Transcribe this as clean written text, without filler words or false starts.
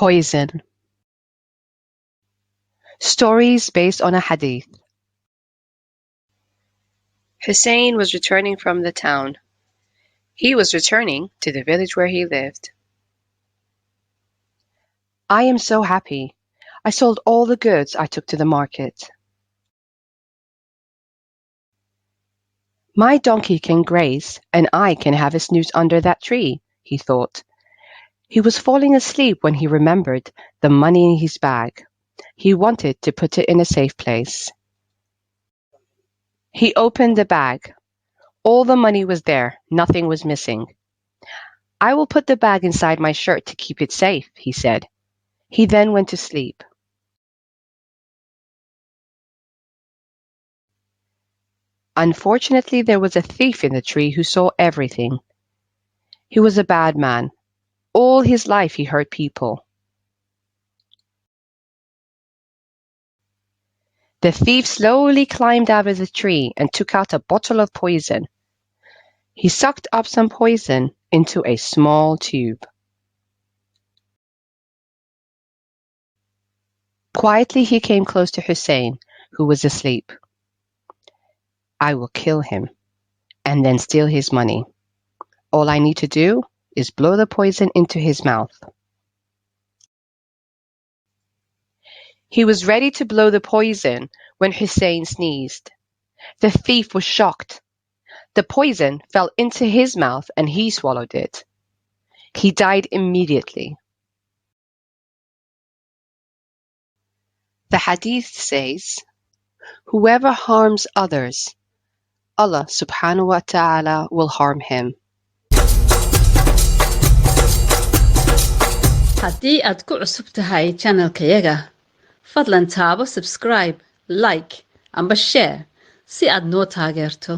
Poison. Stories based on a hadith. Hussein was returning from the town. He was returning to the village where he lived. I am so happy. I sold all the goods I took to the market. My donkey can graze, and I can have a snooze under that tree, he thought. He was falling asleep when he remembered the money in his bag. He wanted to put it in a safe place. He opened the bag. All the money was there. Nothing was missing. I will put the bag inside my shirt to keep it safe, he said. He then went to sleep. Unfortunately, there was a thief in the tree who saw everything. He was a bad man. All his life he hurt people. The thief slowly climbed out of the tree and took out a bottle of poison. He sucked up some poison into a small tube. Quietly he came close to Hussein, who was asleep. I will kill him and then steal his money. All I need to do is blow the poison into his mouth. He was ready to blow the poison when Hussein sneezed. The thief was shocked. The poison fell into his mouth and he swallowed it. He died immediately. The hadith says, whoever harms others, Allah subhanahu wa ta'ala will harm him. haddii aad ku cusub tahay channelkayaga fadlan taabo subscribe like amba share si aad noo taageerto